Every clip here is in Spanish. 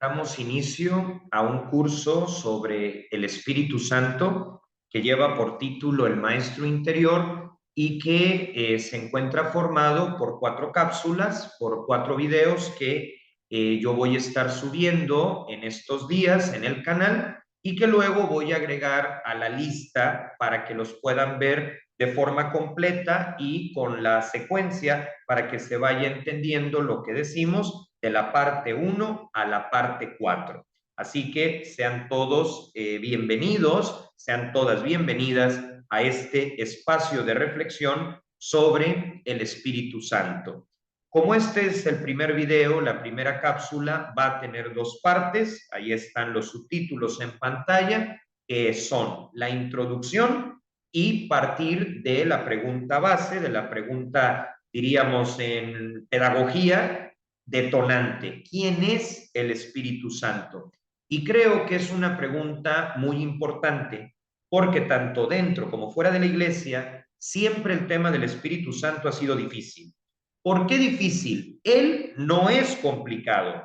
Damos inicio a un curso sobre el Espíritu Santo que lleva por título El Maestro Interior y que se encuentra formado por 4 cápsulas, por 4 videos que yo voy a estar subiendo en estos días en el canal y que luego voy a agregar a la lista para que los puedan ver de forma completa y con la secuencia para que se vaya entendiendo lo que decimos de la parte 1 a la parte 4. Así que sean todos bienvenidos, sean todas bienvenidas a este espacio de reflexión sobre el Espíritu Santo. Como este es el primer video, la primera cápsula va a tener 2 partes, ahí están los subtítulos en pantalla, son la introducción y partir de la pregunta base, de la pregunta, diríamos en pedagogía, detonante. ¿Quién es el Espíritu Santo? Y creo que es una pregunta muy importante porque tanto dentro como fuera de la iglesia, siempre el tema del Espíritu Santo ha sido difícil. ¿Por qué difícil? Él no es complicado,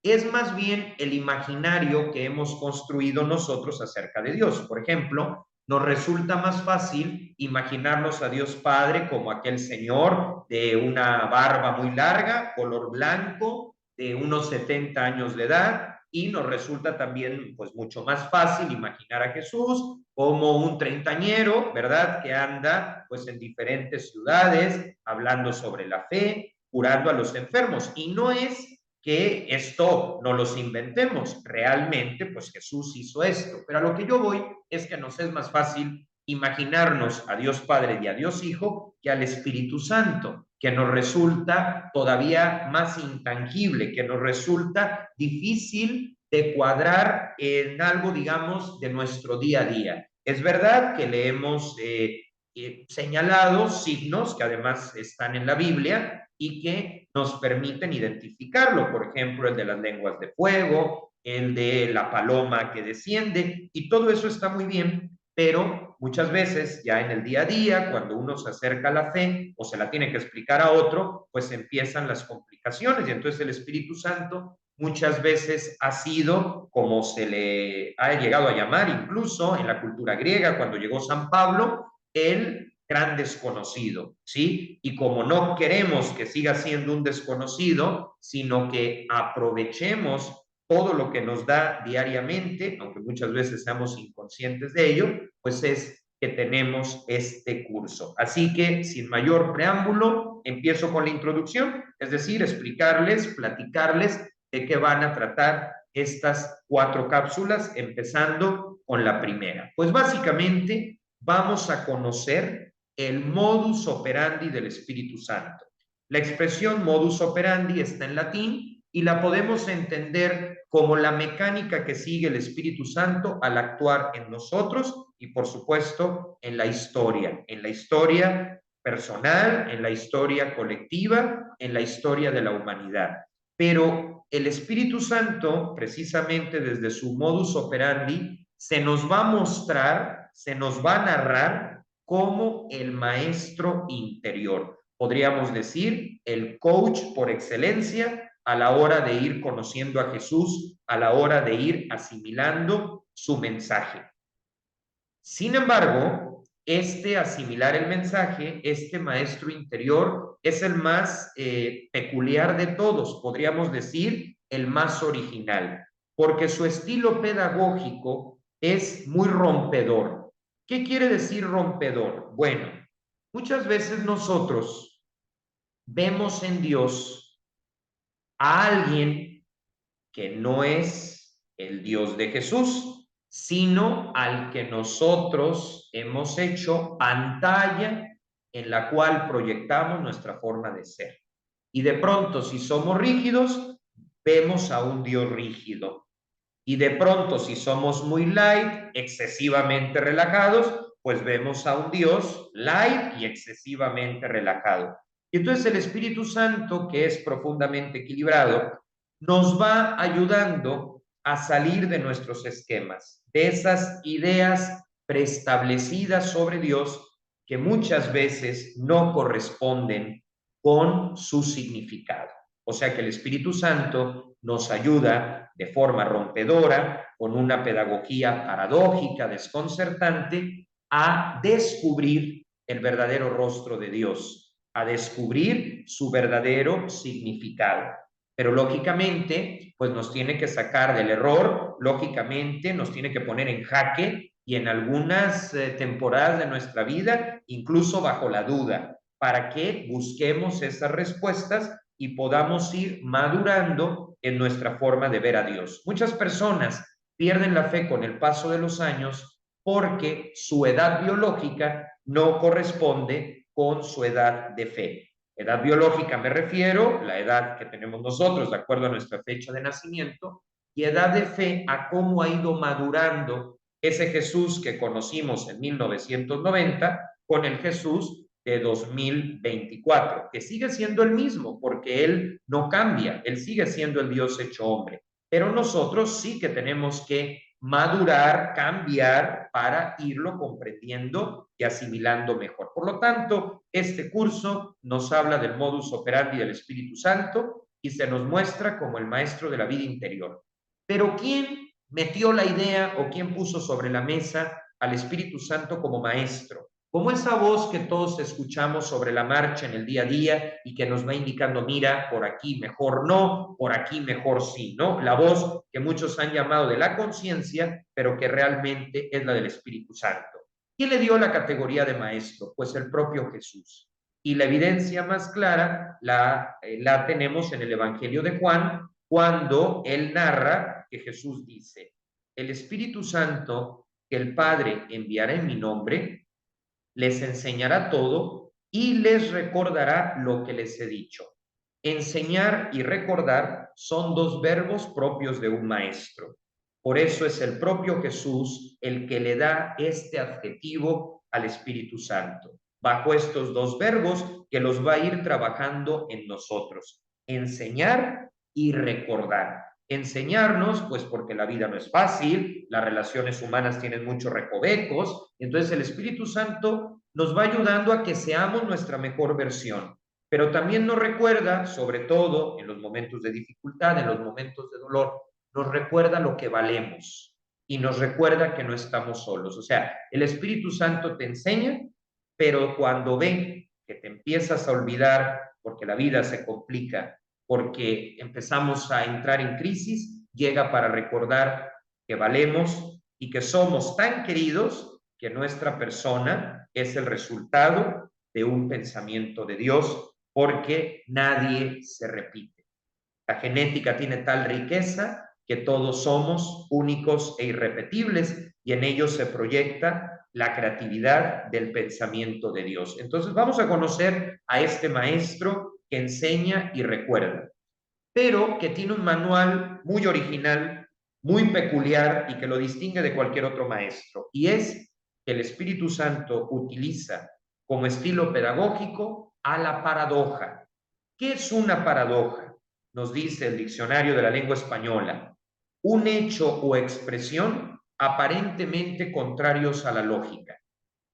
es más bien el imaginario que hemos construido nosotros acerca de Dios. Por ejemplo, nos resulta más fácil imaginarnos a Dios Padre como aquel señor de una barba muy larga, color blanco, de unos 70 años de edad, y nos resulta también pues mucho más fácil imaginar a Jesús como un treintañero, ¿verdad? Que anda pues en diferentes ciudades hablando sobre la fe, curando a los enfermos. Y no es que esto no los inventemos, realmente pues Jesús hizo esto, pero a lo que yo voy es que nos es más fácil imaginarnos a Dios Padre y a Dios Hijo que al Espíritu Santo, que nos resulta todavía más intangible, que nos resulta difícil de cuadrar en algo, digamos, de nuestro día a día. Es verdad que le hemos señalado signos que además están en la Biblia y que nos permiten identificarlo, por ejemplo, el de las lenguas de fuego, el de la paloma que desciende, y todo eso está muy bien, pero muchas veces ya en el día a día, cuando uno se acerca a la fe o se la tiene que explicar a otro, pues empiezan las complicaciones y entonces el Espíritu Santo muchas veces ha sido, como se le ha llegado a llamar incluso en la cultura griega, cuando llegó San Pablo, el gran desconocido, ¿sí? Y como no queremos que siga siendo un desconocido, sino que aprovechemos todo lo que nos da diariamente, aunque muchas veces seamos inconscientes de ello, pues es que tenemos este curso. Así que, sin mayor preámbulo, empiezo con la introducción, es decir, explicarles, platicarles de qué van a tratar estas 4 cápsulas, empezando con la primera. Pues básicamente vamos a conocer el modus operandi del Espíritu Santo. La expresión modus operandi está en latín y la podemos entender como la mecánica que sigue el Espíritu Santo al actuar en nosotros y, por supuesto, en la historia personal, en la historia colectiva, en la historia de la humanidad. Pero el Espíritu Santo, precisamente desde su modus operandi, se nos va a mostrar, se nos va a narrar como el maestro interior. Podríamos decir, el coach por excelencia a la hora de ir conociendo a Jesús, a la hora de ir asimilando su mensaje. Sin embargo, asimilar el mensaje, este maestro interior, es el más peculiar de todos, podríamos decir, el más original, porque su estilo pedagógico es muy rompedor. ¿Qué quiere decir rompedor? Bueno, muchas veces nosotros vemos en Dios a alguien que no es el Dios de Jesús, sino al que nosotros hemos hecho pantalla en la cual proyectamos nuestra forma de ser. Y de pronto, si somos rígidos, vemos a un Dios rígido. Y de pronto, si somos muy light, excesivamente relajados, pues vemos a un Dios light y excesivamente relajado. Y entonces el Espíritu Santo, que es profundamente equilibrado, nos va ayudando a salir de nuestros esquemas, de esas ideas preestablecidas sobre Dios que muchas veces no corresponden con su significado. O sea que el Espíritu Santo nos ayuda de forma rompedora, con una pedagogía paradójica, desconcertante, a descubrir el verdadero rostro de Dios, a descubrir su verdadero significado. Pero lógicamente, pues nos tiene que sacar del error, lógicamente nos tiene que poner en jaque y en algunas temporadas de nuestra vida, incluso bajo la duda, para que busquemos esas respuestas y podamos ir madurando en nuestra forma de ver a Dios. Muchas personas pierden la fe con el paso de los años porque su edad biológica no corresponde con su edad de fe. Edad biológica me refiero, la edad que tenemos nosotros de acuerdo a nuestra fecha de nacimiento, y edad de fe a cómo ha ido madurando ese Jesús que conocimos en 1990 con el Jesús de 2024, que sigue siendo el mismo, porque Él no cambia, Él sigue siendo el Dios hecho hombre. Pero nosotros sí que tenemos que madurar, cambiar para irlo comprendiendo y asimilando mejor. Por lo tanto, este curso nos habla del modus operandi del Espíritu Santo y se nos muestra como el maestro de la vida interior. Pero ¿quién metió la idea o quién puso sobre la mesa al Espíritu Santo como maestro? Como esa voz que todos escuchamos sobre la marcha en el día a día y que nos va indicando, mira, por aquí mejor no, por aquí mejor sí, ¿no? La voz que muchos han llamado de la conciencia, pero que realmente es la del Espíritu Santo. ¿Quién le dio la categoría de maestro? Pues el propio Jesús. Y la evidencia más clara la tenemos en el Evangelio de Juan, cuando él narra que Jesús dice, el Espíritu Santo que el Padre enviará en mi nombre, les enseñará todo y les recordará lo que les he dicho. Enseñar y recordar son dos verbos propios de un maestro. Por eso es el propio Jesús el que le da este adjetivo al Espíritu Santo, bajo estos dos verbos que los va a ir trabajando en nosotros. Enseñar y recordar. Enseñarnos, pues porque la vida no es fácil, las relaciones humanas tienen muchos recovecos, entonces el Espíritu Santo nos va ayudando a que seamos nuestra mejor versión, pero también nos recuerda, sobre todo en los momentos de dificultad, en los momentos de dolor, nos recuerda lo que valemos y nos recuerda que no estamos solos. O sea, el Espíritu Santo te enseña, pero cuando ve que te empiezas a olvidar porque la vida se complica, porque empezamos a entrar en crisis, llega para recordar que valemos y que somos tan queridos que nuestra persona es el resultado de un pensamiento de Dios, porque nadie se repite. La genética tiene tal riqueza que todos somos únicos e irrepetibles y en ellos se proyecta la creatividad del pensamiento de Dios. Entonces vamos a conocer a este maestro que enseña y recuerda, pero que tiene un manual muy original, muy peculiar y que lo distingue de cualquier otro maestro. Y es que el Espíritu Santo utiliza como estilo pedagógico a la paradoja. ¿Qué es una paradoja? Nos dice el diccionario de la lengua española, un hecho o expresión aparentemente contrarios a la lógica.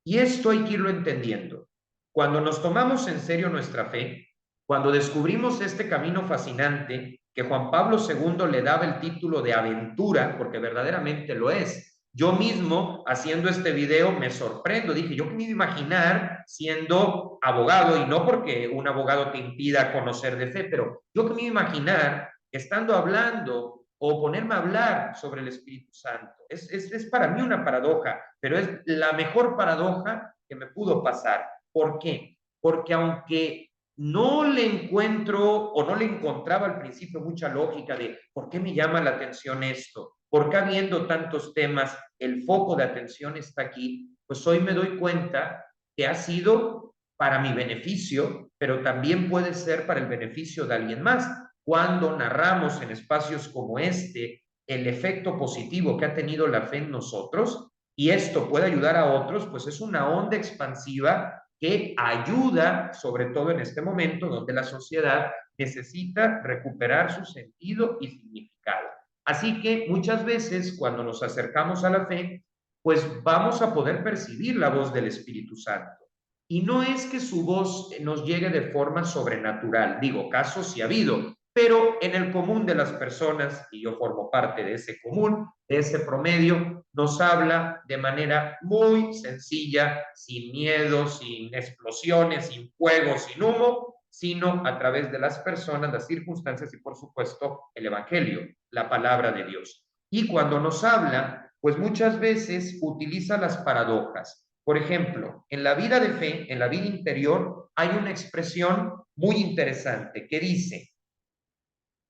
Y esto hay que irlo entendiendo. Cuando nos tomamos en serio nuestra fe, cuando descubrimos este camino fascinante que Juan Pablo II le daba el título de aventura, porque verdaderamente lo es. Yo mismo, haciendo este video, me sorprendo. Dije, yo que me iba a imaginar siendo abogado, y no porque un abogado te impida conocer de fe, pero yo que me iba a imaginar estando hablando o ponerme a hablar sobre el Espíritu Santo. Es para mí una paradoja, pero es la mejor paradoja que me pudo pasar. ¿Por qué? Porque aunque no le encuentro o no le encontraba al principio mucha lógica de por qué me llama la atención esto, por qué habiendo tantos temas, el foco de atención está aquí, pues hoy me doy cuenta que ha sido para mi beneficio, pero también puede ser para el beneficio de alguien más. Cuando narramos en espacios como este el efecto positivo que ha tenido la fe en nosotros, y esto puede ayudar a otros, pues es una onda expansiva que ayuda, sobre todo en este momento donde la sociedad necesita recuperar su sentido y significado. Así que muchas veces cuando nos acercamos a la fe, pues vamos a poder percibir la voz del Espíritu Santo. Y no es que su voz nos llegue de forma sobrenatural, digo, casos sí ha habido, pero en el común de las personas, y yo formo parte de ese común, de ese promedio, nos habla de manera muy sencilla, sin miedo, sin explosiones, sin fuego, sin humo, sino a través de las personas, las circunstancias y, por supuesto, el Evangelio, la palabra de Dios. Y cuando nos habla, pues muchas veces utiliza las paradojas. Por ejemplo, en la vida de fe, en la vida interior, hay una expresión muy interesante que dice: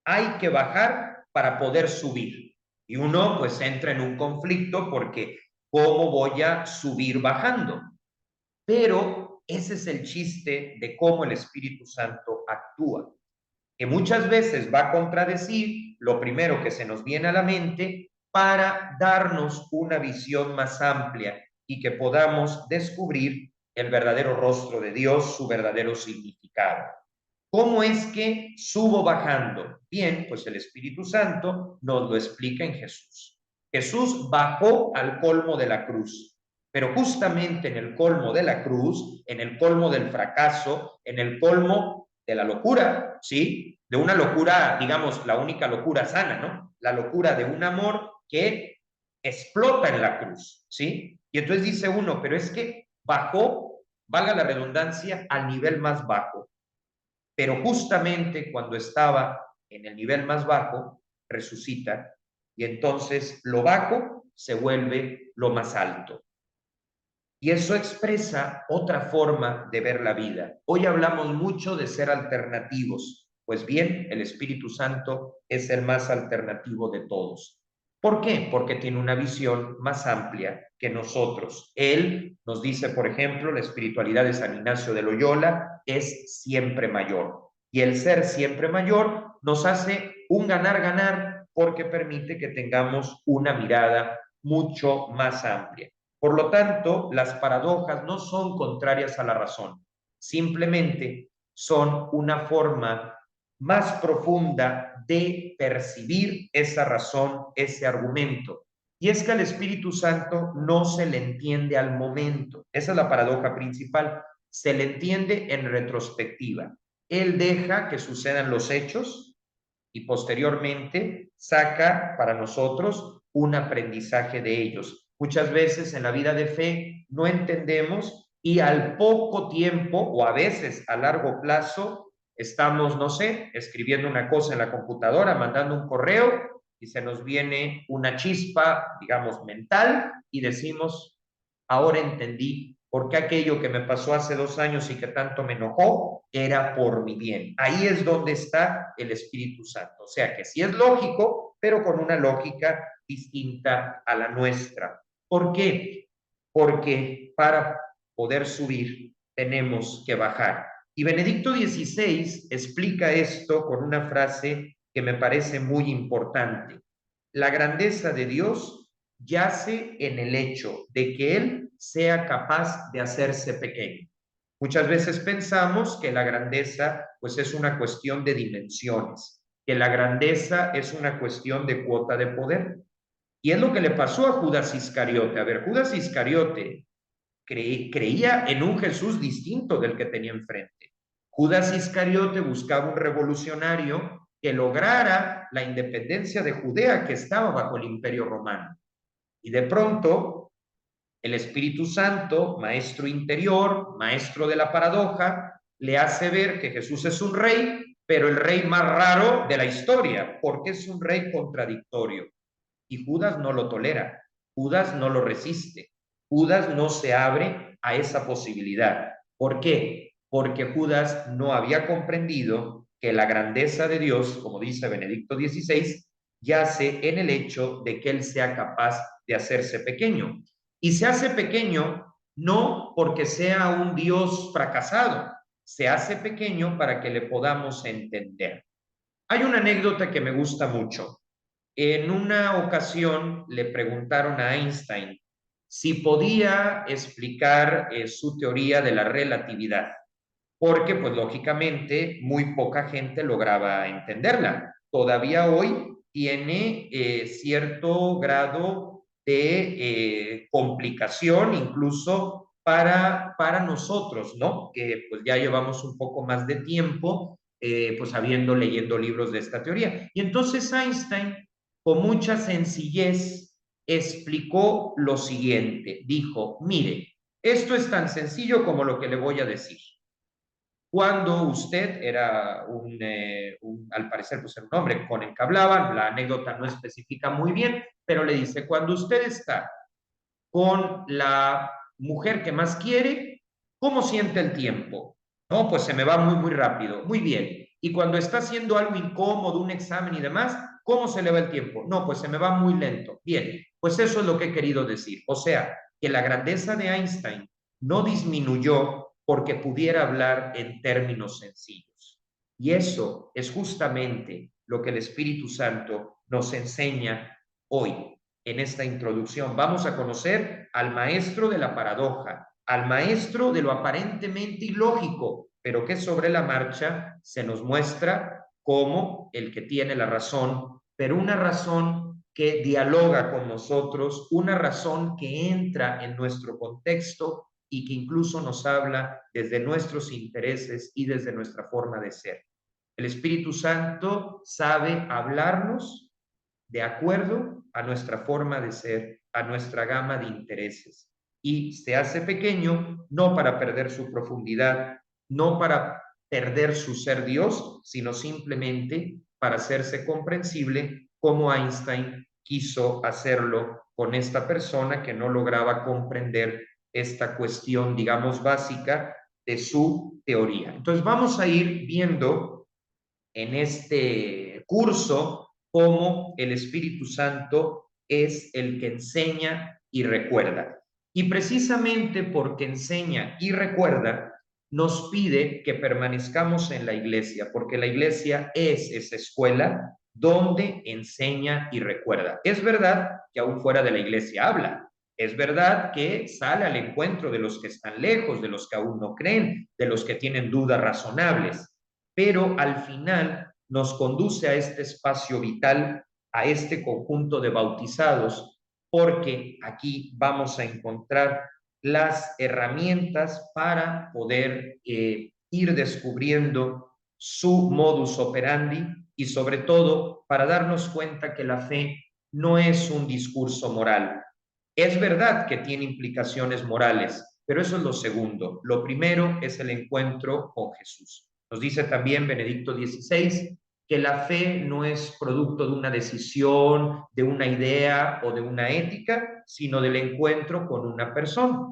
hay que bajar para poder subir. Y uno pues entra en un conflicto porque ¿cómo voy a subir bajando? Pero ese es el chiste de cómo el Espíritu Santo actúa, que muchas veces va a contradecir lo primero que se nos viene a la mente para darnos una visión más amplia y que podamos descubrir el verdadero rostro de Dios, su verdadero significado. ¿Cómo es que subo bajando? Bien, pues el Espíritu Santo nos lo explica en Jesús. Jesús bajó al colmo de la cruz, pero justamente en el colmo de la cruz, en el colmo del fracaso, en el colmo de la locura, ¿sí? De una locura, digamos, la única locura sana, ¿no? La locura de un amor que explota en la cruz, ¿sí? Y entonces dice uno, pero es que bajó, valga la redundancia, al nivel más bajo. Pero justamente cuando estaba en el nivel más bajo, resucita y entonces lo bajo se vuelve lo más alto. Y eso expresa otra forma de ver la vida. Hoy hablamos mucho de ser alternativos. Pues bien, el Espíritu Santo es el más alternativo de todos. ¿Por qué? Porque tiene una visión más amplia que nosotros. Él nos dice, por ejemplo, la espiritualidad de San Ignacio de Loyola es siempre mayor. Y el ser siempre mayor nos hace un ganar-ganar porque permite que tengamos una mirada mucho más amplia. Por lo tanto, las paradojas no son contrarias a la razón, simplemente son una forma más profunda de percibir esa razón, ese argumento. Y es que al Espíritu Santo no se le entiende al momento. Esa es la paradoja principal. Se le entiende en retrospectiva. Él deja que sucedan los hechos y posteriormente saca para nosotros un aprendizaje de ellos. Muchas veces en la vida de fe no entendemos y al poco tiempo o a veces a largo plazo estamos, no sé, escribiendo una cosa en la computadora, mandando un correo y se nos viene una chispa, digamos, mental y decimos, ahora entendí por qué aquello que me pasó hace 2 años y que tanto me enojó era por mi bien. Ahí es donde está el Espíritu Santo. O sea que sí es lógico, pero con una lógica distinta a la nuestra. ¿Por qué? Porque para poder subir tenemos que bajar. Y Benedicto XVI explica esto con una frase que me parece muy importante. La grandeza de Dios yace en el hecho de que Él sea capaz de hacerse pequeño. Muchas veces pensamos que la grandeza pues es una cuestión de dimensiones, que la grandeza es una cuestión de cuota de poder. Y es lo que le pasó a Judas Iscariote. A ver, Judas Iscariote creía en un Jesús distinto del que tenía enfrente. Judas Iscariote buscaba un revolucionario que lograra la independencia de Judea, que estaba bajo el imperio romano. Y de pronto, el Espíritu Santo, maestro interior, maestro de la paradoja, le hace ver que Jesús es un rey, pero el rey más raro de la historia, porque es un rey contradictorio. Y Judas no lo tolera, Judas no lo resiste, Judas no se abre a esa posibilidad. ¿Por qué? Porque Judas no había comprendido que la grandeza de Dios, como dice Benedicto XVI, yace en el hecho de que Él sea capaz de hacerse pequeño. Y se hace pequeño no porque sea un Dios fracasado, se hace pequeño para que le podamos entender. Hay una anécdota que me gusta mucho. En una ocasión le preguntaron a Einstein si podía explicar su teoría de la relatividad, porque pues lógicamente muy poca gente lograba entenderla. Todavía hoy tiene cierto grado de complicación incluso para nosotros, ¿no? Que pues ya llevamos un poco más de tiempo pues habiendo leyendo libros de esta teoría. Y entonces Einstein, con mucha sencillez, explicó lo siguiente. Dijo, mire, esto es tan sencillo como lo que le voy a decir. Cuando usted era al parecer, pues era un hombre con el que hablaban, la anécdota no especifica muy bien, pero le dice, cuando usted está con la mujer que más quiere, ¿cómo siente el tiempo? No, pues se me va muy, muy rápido. Muy bien. Y cuando está haciendo algo incómodo, un examen y demás, ¿cómo se le va el tiempo? No, pues se me va muy lento. Bien, pues eso es lo que he querido decir. O sea, que la grandeza de Einstein no disminuyó porque pudiera hablar en términos sencillos. Y eso es justamente lo que el Espíritu Santo nos enseña hoy en esta introducción. Vamos a conocer al maestro de la paradoja, al maestro de lo aparentemente ilógico, pero que sobre la marcha se nos muestra como el que tiene la razón, pero una razón que dialoga con nosotros, una razón que entra en nuestro contexto y que incluso nos habla desde nuestros intereses y desde nuestra forma de ser. El Espíritu Santo sabe hablarnos de acuerdo a nuestra forma de ser, a nuestra gama de intereses. Y se hace pequeño no para perder su profundidad, no para perder su ser Dios, sino simplemente para hacerse comprensible como Einstein quiso hacerlo con esta persona que no lograba comprender esta cuestión, digamos, básica de su teoría. Entonces vamos a ir viendo en este curso cómo el Espíritu Santo es el que enseña y recuerda. Y precisamente porque enseña y recuerda, nos pide que permanezcamos en la iglesia, porque la iglesia es esa escuela donde enseña y recuerda. Es verdad que aún fuera de la iglesia habla, es verdad que sale al encuentro de los que están lejos, de los que aún no creen, de los que tienen dudas razonables, pero al final nos conduce a este espacio vital, a este conjunto de bautizados, porque aquí vamos a encontrar las herramientas para poder ir descubriendo su modus operandi y sobre todo para darnos cuenta que la fe no es un discurso moral. Es verdad que tiene implicaciones morales, pero eso es lo segundo. Lo primero es el encuentro con Jesús. Nos dice también Benedicto XVI que la fe no es producto de una decisión, de una idea o de una ética, sino del encuentro con una persona.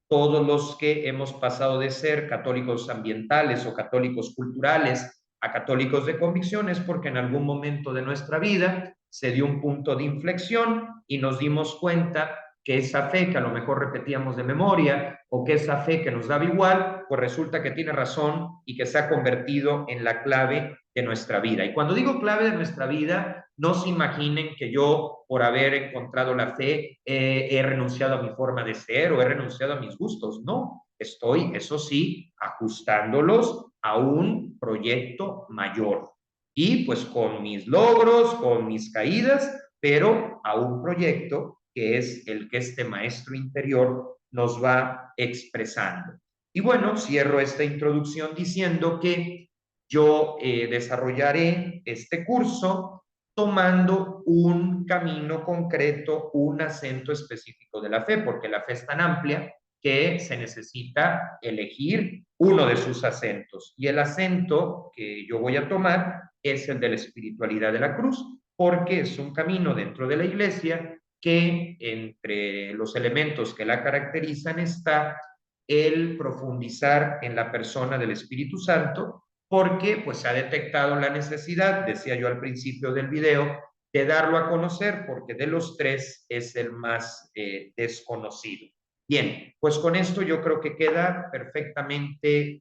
Todos los que hemos pasado de ser católicos ambientales o católicos culturales a católicos de convicciones porque en algún momento de nuestra vida se dio un punto de inflexión y nos dimos cuenta que esa fe que a lo mejor repetíamos de memoria o que esa fe que nos daba igual, pues resulta que tiene razón y que se ha convertido en la clave de nuestra vida. Y cuando digo clave de nuestra vida, no se imaginen que yo, por haber encontrado la fe, he renunciado a mi forma de ser o he renunciado a mis gustos. No, estoy, eso sí, ajustándolos a un proyecto mayor. Y pues con mis logros, con mis caídas, pero a un proyecto que es el que este maestro interior nos va expresando. Y bueno, cierro esta introducción diciendo que yo desarrollaré este curso tomando un camino concreto, un acento específico de la fe, porque la fe es tan amplia que se necesita elegir uno de sus acentos. Y el acento que yo voy a tomar es el de la espiritualidad de la cruz, porque es un camino dentro de la iglesia que entre los elementos que la caracterizan está el profundizar en la persona del Espíritu Santo, porque pues se ha detectado la necesidad, decía yo al principio del video, de darlo a conocer, porque de los tres es el más desconocido. Bien, pues con esto yo creo que queda perfectamente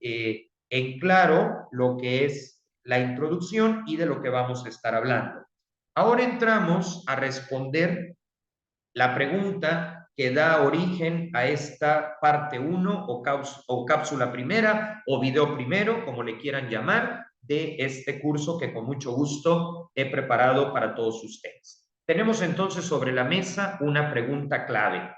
en claro lo que es la introducción y de lo que vamos a estar hablando. Ahora entramos a responder la pregunta que da origen a esta parte 1 o cápsula primera o video primero, como le quieran llamar, de este curso que con mucho gusto he preparado para todos ustedes. Tenemos entonces sobre la mesa una pregunta clave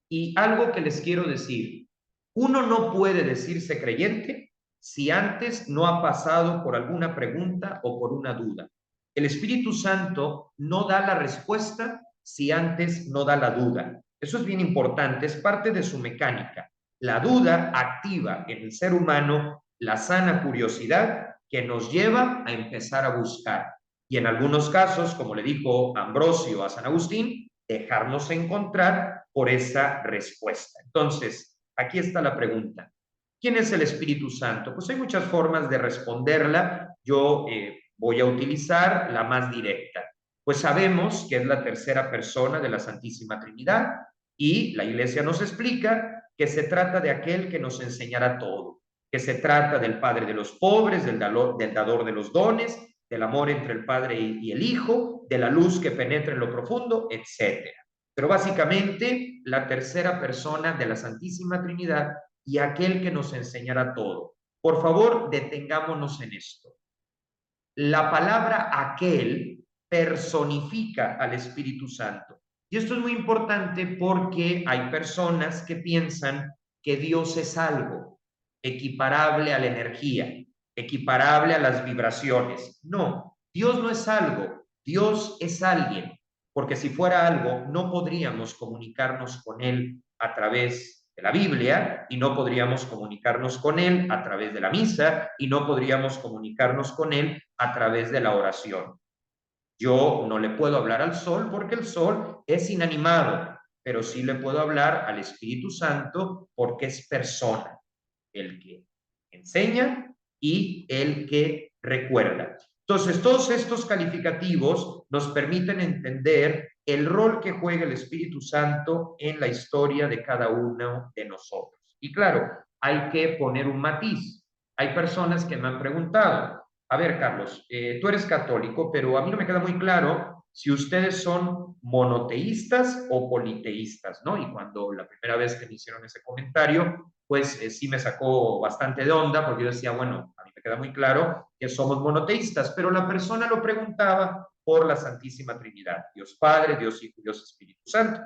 y algo que les quiero decir. Uno no puede decirse creyente si antes no ha pasado por alguna pregunta o por una duda. El Espíritu Santo no da la respuesta si antes no da la duda. Eso es bien importante, es parte de su mecánica. La duda activa en el ser humano la sana curiosidad que nos lleva a empezar a buscar. Y en algunos casos, como le dijo Ambrosio a San Agustín, dejarnos encontrar por esa respuesta. Entonces, aquí está la pregunta. ¿Quién es el Espíritu Santo? Pues hay muchas formas de responderla. Yo voy a utilizar la más directa. Pues sabemos que es la tercera persona de la Santísima Trinidad y la Iglesia nos explica que se trata de aquel que nos enseñará todo, que se trata del Padre de los pobres, del dador de los dones, del amor entre el Padre y el Hijo, de la luz que penetra en lo profundo, etc. Pero básicamente la tercera persona de la Santísima Trinidad y aquel que nos enseñará todo. Por favor, detengámonos en esto. La palabra aquel personifica al Espíritu Santo. Y esto es muy importante porque hay personas que piensan que Dios es algo equiparable a la energía, equiparable a las vibraciones. No, Dios no es algo, Dios es alguien, porque si fuera algo, no podríamos comunicarnos con Él a través de la Biblia y no podríamos comunicarnos con Él a través de la misa y no podríamos comunicarnos con Él a través de la oración. Yo no le puedo hablar al sol porque el sol es inanimado, pero sí le puedo hablar al Espíritu Santo porque es persona, el que enseña y el que recuerda. Entonces, todos estos calificativos nos permiten entender el rol que juega el Espíritu Santo en la historia de cada uno de nosotros. Y claro, hay que poner un matiz. Hay personas que me han preguntado, a ver, Carlos, tú eres católico, pero a mí no me queda muy claro si ustedes son monoteístas o politeístas, ¿no? Y cuando la primera vez que me hicieron ese comentario, pues sí me sacó bastante de onda, porque yo decía, bueno, a mí me queda muy claro que somos monoteístas, pero la persona lo preguntaba por la Santísima Trinidad, Dios Padre, Dios Hijo, Dios Espíritu Santo.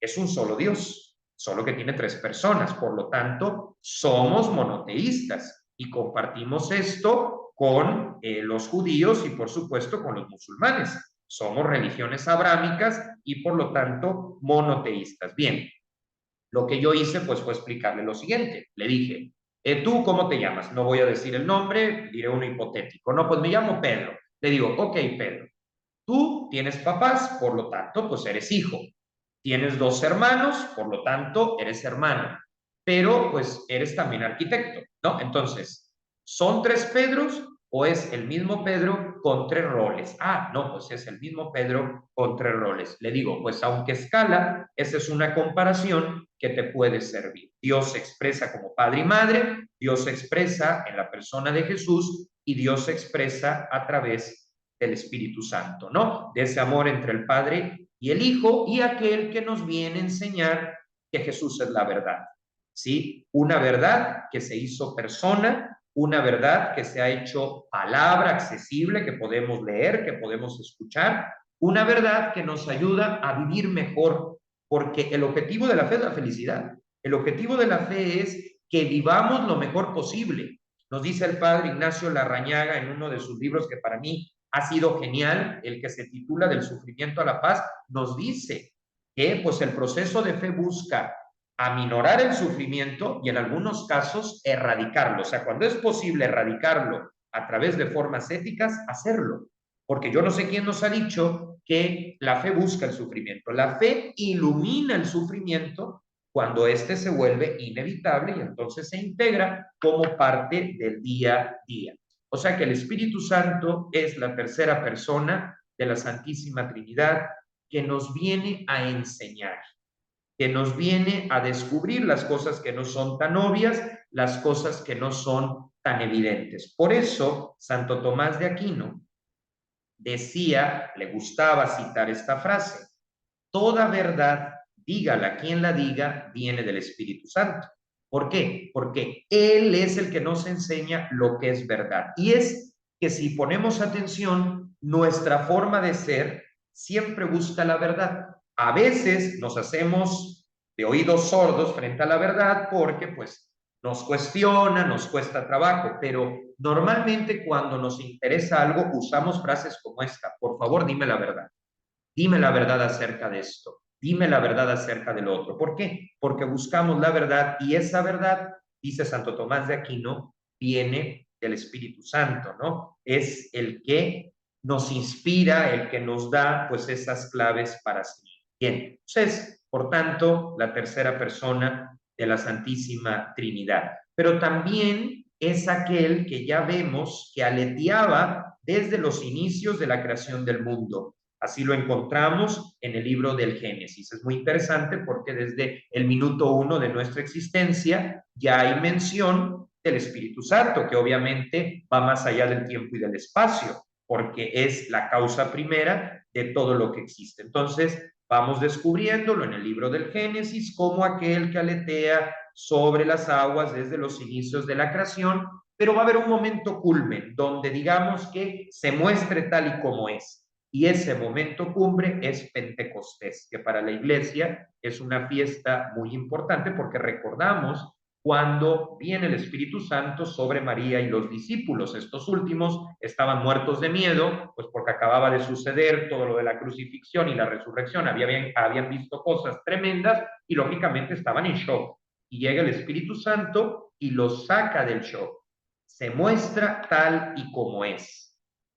Es un solo Dios, solo que tiene tres personas, por lo tanto, somos monoteístas y compartimos esto con los judíos y por supuesto con los musulmanes. Somos religiones abrámicas y por lo tanto monoteístas. Bien, lo que yo hice pues fue explicarle lo siguiente. Le dije, ¿tú cómo te llamas? No voy a decir el nombre, diré uno hipotético. No, pues me llamo Pedro. Le digo, ok, Pedro, tú tienes papás, por lo tanto, pues eres hijo. Tienes dos hermanos, por lo tanto, eres hermano. Pero pues eres también arquitecto, ¿no? Entonces, ¿son tres Pedros o es el mismo Pedro con tres roles? Ah, no, pues es el mismo Pedro con tres roles. Le digo, pues aunque escala, esa es una comparación que te puede servir. Dios se expresa como padre y madre, Dios se expresa en la persona de Jesús y Dios se expresa a través del Espíritu Santo, ¿no? De ese amor entre el Padre y el Hijo y aquel que nos viene a enseñar que Jesús es la verdad, ¿sí? Una verdad que se hizo persona, una verdad que se ha hecho palabra accesible, que podemos leer, que podemos escuchar, una verdad que nos ayuda a vivir mejor, porque el objetivo de la fe es la felicidad. El objetivo de la fe es que vivamos lo mejor posible. Nos dice el padre Ignacio Larrañaga en uno de sus libros que para mí ha sido genial, el que se titula Del sufrimiento a la paz, nos dice que pues el proceso de fe busca aminorar el sufrimiento y en algunos casos erradicarlo. O sea, cuando es posible erradicarlo a través de formas éticas, hacerlo. Porque yo no sé quién nos ha dicho que la fe busca el sufrimiento. La fe ilumina el sufrimiento cuando éste se vuelve inevitable y entonces se integra como parte del día a día. O sea que el Espíritu Santo es la tercera persona de la Santísima Trinidad que nos viene a enseñar, que nos viene a descubrir las cosas que no son tan obvias, las cosas que no son tan evidentes. Por eso, Santo Tomás de Aquino decía, le gustaba citar esta frase, toda verdad, dígala quien la diga, viene del Espíritu Santo. ¿Por qué? Porque Él es el que nos enseña lo que es verdad. Y es que si ponemos atención, nuestra forma de ser siempre busca la verdad. A veces nos hacemos de oídos sordos frente a la verdad porque pues nos cuestiona, nos cuesta trabajo, pero normalmente cuando nos interesa algo usamos frases como esta: por favor, dime la verdad acerca de esto, dime la verdad acerca del otro. ¿Por qué? Porque buscamos la verdad y esa verdad, dice Santo Tomás de Aquino, viene del Espíritu Santo, ¿no? Es el que nos inspira, el que nos da pues esas claves para seguir. Bien, entonces, por tanto, la tercera persona de la Santísima Trinidad. Pero también es aquel que ya vemos que aleteaba desde los inicios de la creación del mundo. Así lo encontramos en el libro del Génesis. Es muy interesante porque desde el minuto 1 de nuestra existencia ya hay mención del Espíritu Santo, que obviamente va más allá del tiempo y del espacio, porque es la causa primera de todo lo que existe. Entonces, vamos descubriéndolo en el libro del Génesis como aquel que aletea sobre las aguas desde los inicios de la creación, pero va a haber un momento culmen donde digamos que se muestre tal y como es. Y ese momento cumbre es Pentecostés, que para la iglesia es una fiesta muy importante porque recordamos cuando viene el Espíritu Santo sobre María y los discípulos. Estos últimos estaban muertos de miedo, pues porque acababa de suceder todo lo de la crucifixión y la resurrección, habían visto cosas tremendas y lógicamente estaban en shock. Y llega el Espíritu Santo y los saca del shock. Se muestra tal y como es,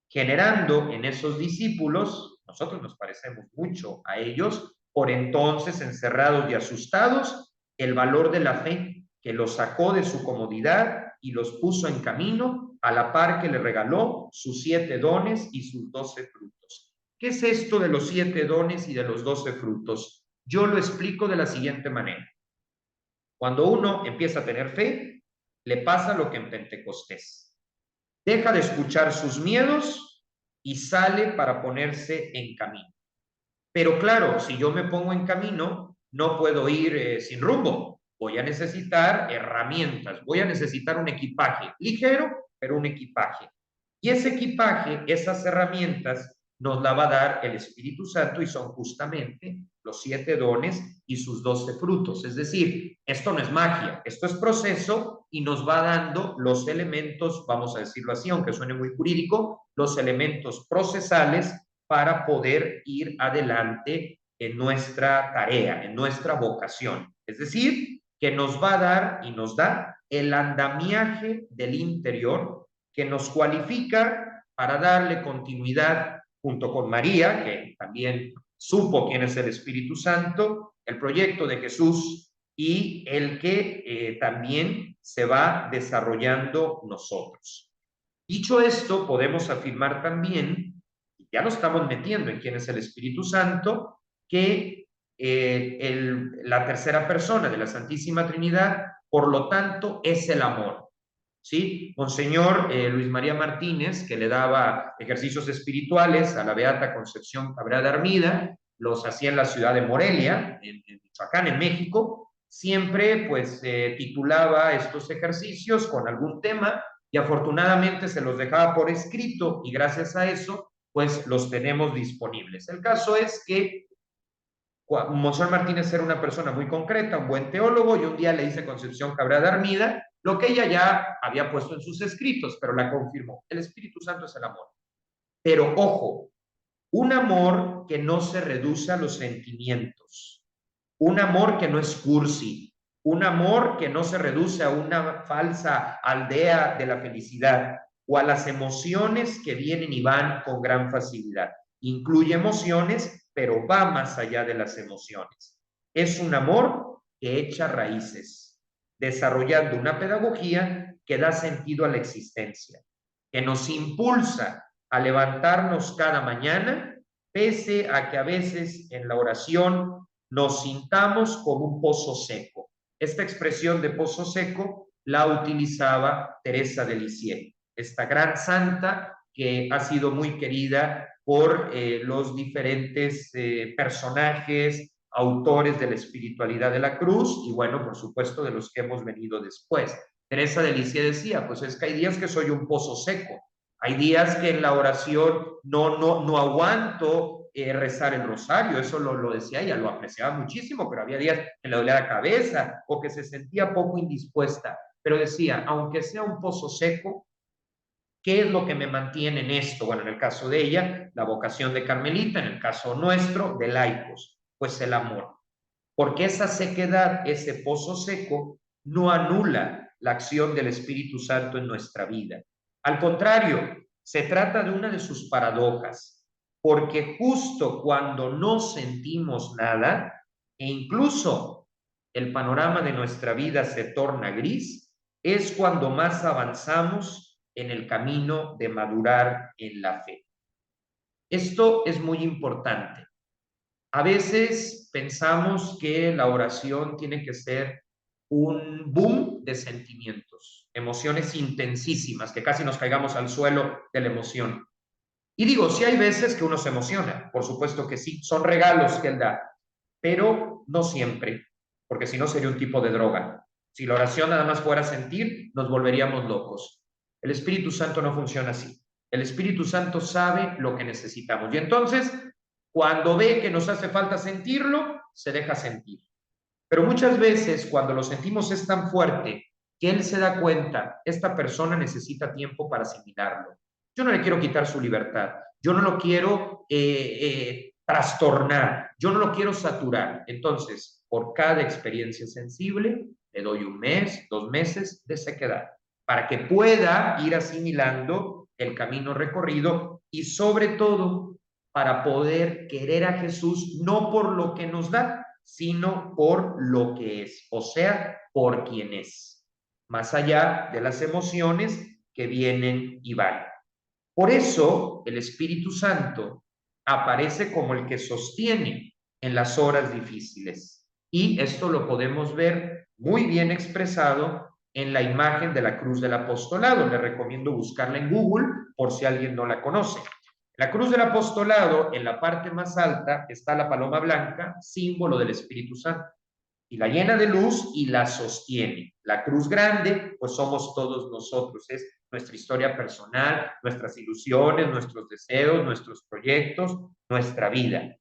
generando en esos discípulos, nosotros nos parecemos mucho a ellos, por entonces encerrados y asustados, el valor de la fe que los sacó de su comodidad y los puso en camino, a la par que le regaló sus 7 dones y sus 12 frutos. ¿Qué es esto de los 7 dones y de los 12 frutos? Yo lo explico de la siguiente manera. Cuando uno empieza a tener fe, le pasa lo que en Pentecostés. Deja de escuchar sus miedos y sale para ponerse en camino. Pero claro, si yo me pongo en camino, no puedo ir sin rumbo. Voy a necesitar herramientas, voy a necesitar un equipaje ligero, pero un equipaje. Y ese equipaje, esas herramientas, nos la va a dar el Espíritu Santo y son justamente los 7 dones y sus 12 frutos. Es decir, esto no es magia, esto es proceso y nos va dando los elementos, vamos a decirlo así, aunque suene muy jurídico, los elementos procesales para poder ir adelante en nuestra tarea, en nuestra vocación. Es decir, que nos va a dar y nos da el andamiaje del interior que nos cualifica para darle continuidad junto con María, que también supo quién es el Espíritu Santo, el proyecto de Jesús y el que también se va desarrollando nosotros. Dicho esto, podemos afirmar también, ya nos estamos metiendo en quién es el Espíritu Santo, que la tercera persona de la Santísima Trinidad, por lo tanto, es el amor. ¿Sí? Monseñor Luis María Martínez, que le daba ejercicios espirituales a la Beata Concepción Cabrera de Armida, los hacía en la ciudad de Morelia, en Michoacán, en México, siempre pues titulaba estos ejercicios con algún tema y afortunadamente se los dejaba por escrito y gracias a eso pues los tenemos disponibles. El caso es que Monseñor Martínez era una persona muy concreta, un buen teólogo, y un día le dice Concepción Cabrera de Armida lo que ella ya había puesto en sus escritos, pero la confirmó. El Espíritu Santo es el amor. Pero ojo, un amor que no se reduce a los sentimientos, un amor que no es cursi, un amor que no se reduce a una falsa aldea de la felicidad o a las emociones que vienen y van con gran facilidad. Incluye emociones, pero va más allá de las emociones. Es un amor que echa raíces, desarrollando una pedagogía que da sentido a la existencia, que nos impulsa a levantarnos cada mañana, pese a que a veces en la oración nos sintamos como un pozo seco. Esta expresión de pozo seco la utilizaba Teresa de Lisieux, esta gran santa que ha sido muy querida por los diferentes personajes, autores de la espiritualidad de la cruz y bueno, por supuesto, de los que hemos venido después. Teresa de Lisieux decía, pues es que hay días que soy un pozo seco, hay días que en la oración no aguanto rezar el rosario, eso lo decía ella, lo apreciaba muchísimo, pero había días que le dolía la cabeza o que se sentía poco indispuesta. pero decía, aunque sea un pozo seco, ¿qué es lo que me mantiene en esto? Bueno, en el caso de ella, la vocación de carmelita, en el caso nuestro, de laicos, pues el amor. Porque esa sequedad, ese pozo seco, no anula la acción del Espíritu Santo en nuestra vida. Al contrario, se trata de una de sus paradojas, porque justo cuando no sentimos nada, e incluso el panorama de nuestra vida se torna gris, es cuando más avanzamos en el camino de madurar en la fe. Esto es muy importante. A veces pensamos que la oración tiene que ser un boom de sentimientos, emociones intensísimas, que casi nos caigamos al suelo de la emoción. Y digo, sí hay veces que uno se emociona, por supuesto que sí, son regalos que él da, pero no siempre, porque si no sería un tipo de droga. Si la oración nada más fuera sentir, nos volveríamos locos. El Espíritu Santo no funciona así. El Espíritu Santo sabe lo que necesitamos. Y entonces, cuando ve que nos hace falta sentirlo, se deja sentir. Pero muchas veces cuando lo sentimos es tan fuerte que él se da cuenta, esta persona necesita tiempo para asimilarlo. Yo no le quiero quitar su libertad, yo no lo quiero trastornar, yo no lo quiero saturar. Entonces, por cada experiencia sensible, le doy 1 mes, 2 meses de sequedad, para que pueda ir asimilando el camino recorrido y sobre todo para poder querer a Jesús no por lo que nos da, sino por lo que es, o sea, por quien es, más allá de las emociones que vienen y van. Por eso el Espíritu Santo aparece como el que sostiene en las horas difíciles. Y esto lo podemos ver muy bien expresado en la imagen de la cruz del apostolado. Le recomiendo buscarla en Google por si alguien no la conoce. La cruz del apostolado, en la parte más alta, está la paloma blanca, símbolo del Espíritu Santo, y la llena de luz y la sostiene. La cruz grande, pues somos todos nosotros, es nuestra historia personal, nuestras ilusiones, nuestros deseos, nuestros proyectos, nuestra vida.